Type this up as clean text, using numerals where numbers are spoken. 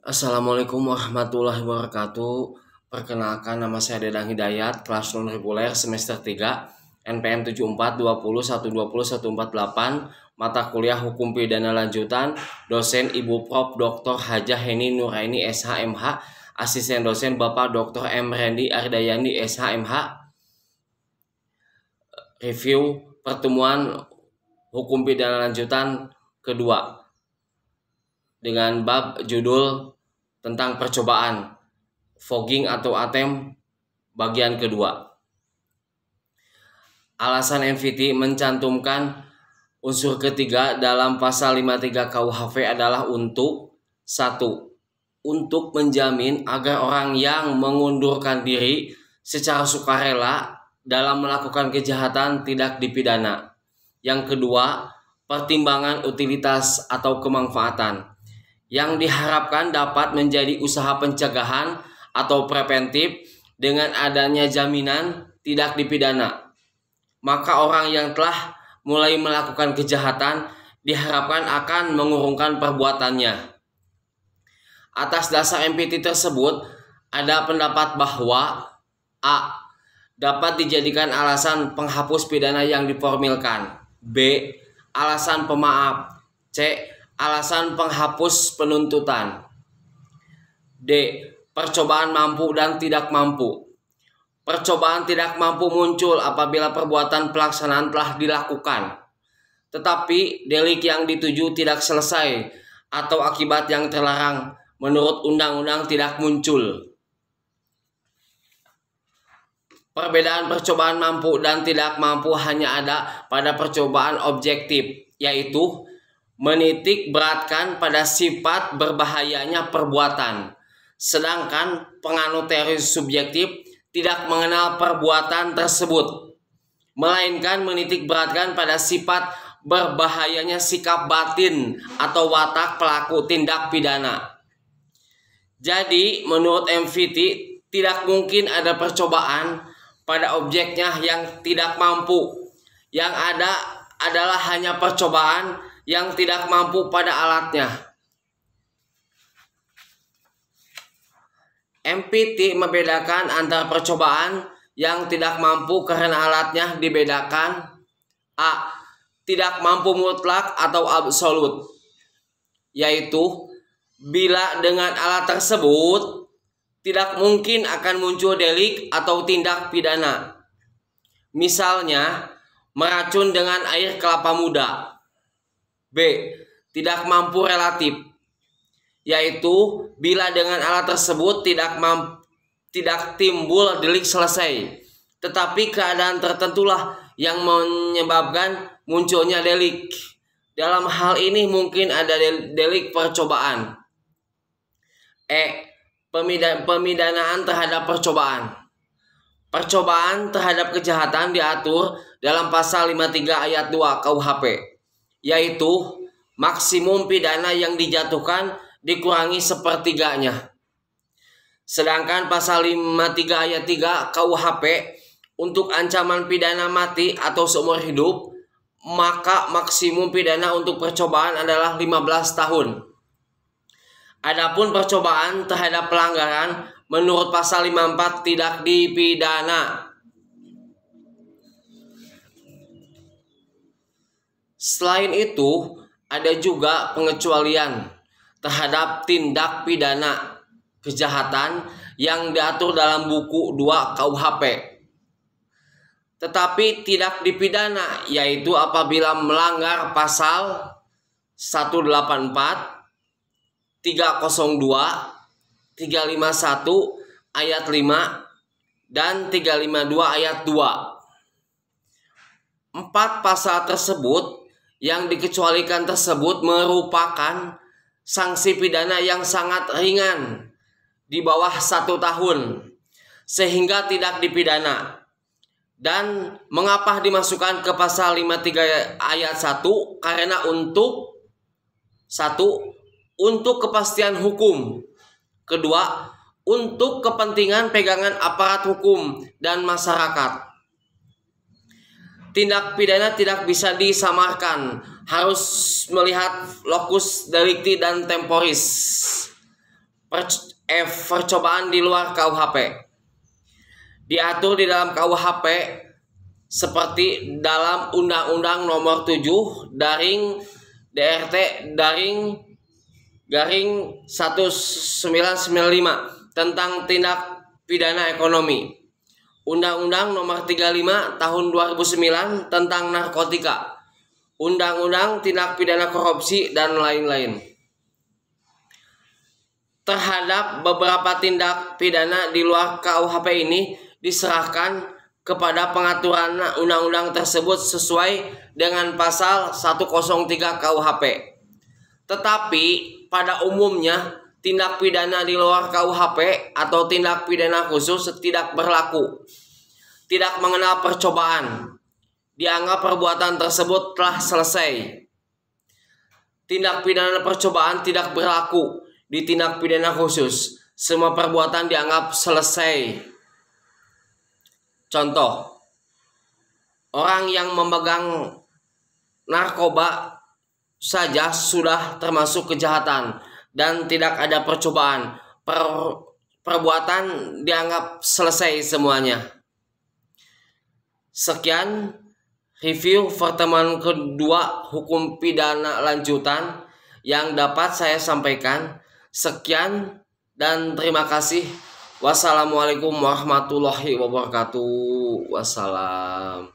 Assalamualaikum warahmatullahi wabarakatuh. Perkenalkan, nama saya Dedang Hidayat, kelas non reguler semester 3, NPM 742012012014, mata kuliah Hukum Pidana Lanjutan, dosen Ibu Prof. Dr. Hajah Heni Nuraini SHMH, asisten dosen Bapak Dr. M. Rendi Ardayani SHMH. Review pertemuan Hukum Pidana Lanjutan kedua dengan bab judul tentang percobaan, fogging atau attempt bagian kedua. Alasan MVT mencantumkan unsur ketiga dalam pasal 53 KUHP adalah untuk 1. Untuk menjamin agar orang yang mengundurkan diri secara sukarela dalam melakukan kejahatan tidak dipidana. Yang kedua, pertimbangan utilitas atau kemanfaatan yang diharapkan dapat menjadi usaha pencegahan atau preventif dengan adanya jaminan tidak dipidana. Maka orang yang telah mulai melakukan kejahatan diharapkan akan mengurungkan perbuatannya. Atas dasar MPT tersebut, ada pendapat bahwa A. dapat dijadikan alasan penghapus pidana yang diformilkan, B. alasan pemaaf, C. alasan penghapus penuntutan, D. percobaan mampu dan tidak mampu. Percobaan tidak mampu muncul apabila perbuatan pelaksanaan telah dilakukan, tetapi delik yang dituju tidak selesai atau akibat yang terlarang menurut undang-undang tidak muncul. Perbedaan percobaan mampu dan tidak mampu hanya ada pada percobaan objektif, yaitu menitik beratkan pada sifat berbahayanya perbuatan, sedangkan penganut teori subjektif tidak mengenal perbuatan tersebut, melainkan menitik beratkan pada sifat berbahayanya sikap batin atau watak pelaku tindak pidana. Jadi menurut MVT tidak mungkin ada percobaan pada objeknya yang tidak mampu. Yang ada adalah hanya percobaan yang tidak mampu pada alatnya. MPT membedakan antara percobaan yang tidak mampu karena alatnya dibedakan A. tidak mampu mutlak atau absolut, yaitu bila dengan alat tersebut tidak mungkin akan muncul delik atau tindak pidana. Misalnya meracun dengan air kelapa muda. B. tidak mampu relatif, yaitu bila dengan alat tersebut tidak timbul delik selesai, tetapi keadaan tertentulah yang menyebabkan munculnya delik. Dalam hal ini mungkin ada delik percobaan. E. Pemidanaan terhadap percobaan. Percobaan terhadap kejahatan diatur dalam pasal 53 ayat 2 KUHP, yaitu maksimum pidana yang dijatuhkan dikurangi sepertiganya. Sedangkan pasal 53 ayat 3 KUHP untuk ancaman pidana mati atau seumur hidup, maka maksimum pidana untuk percobaan adalah 15 tahun. Adapun percobaan terhadap pelanggaran menurut pasal 54 tidak dipidana. Selain itu, ada juga pengecualian terhadap tindak pidana kejahatan yang diatur dalam buku 2 KUHP, tetapi tidak dipidana, yaitu apabila melanggar pasal 184, 302, 351 ayat 5 dan 352 ayat 2. 4 pasal tersebut yang dikecualikan tersebut merupakan sanksi pidana yang sangat ringan, di bawah 1 tahun, sehingga tidak dipidana. Dan mengapa dimasukkan ke pasal 53 ayat 1? Karena untuk 1. untuk kepastian hukum. Kedua, untuk kepentingan pegangan aparat hukum dan masyarakat. Tindak pidana tidak bisa disamarkan, harus melihat lokus delicti dan temporis. percobaan di luar KUHP. Diatur di dalam KUHP seperti dalam Undang-Undang Nomor 7 DRT garing 1995 tentang tindak pidana ekonomi, Undang-Undang Nomor 35 Tahun 2009 tentang narkotika, Undang-Undang Tindak Pidana Korupsi, dan lain-lain. Terhadap beberapa tindak pidana di luar KUHP ini diserahkan kepada pengaturan undang-undang tersebut sesuai dengan pasal 103 KUHP. Tetapi pada umumnya tindak pidana di luar KUHP atau tindak pidana khusus tidak berlaku, tidak mengenal percobaan, dianggap perbuatan tersebut telah selesai. Tindak pidana percobaan tidak berlaku di tindak pidana khusus, semua perbuatan dianggap selesai. Contoh, orang yang memegang narkoba saja sudah termasuk kejahatan dan tidak ada percobaan. Perbuatan dianggap selesai semuanya. Sekian review pertemuan kedua hukum pidana lanjutan yang dapat saya sampaikan. Sekian dan terima kasih. Wassalamualaikum warahmatullahi wabarakatuh. Wassalam.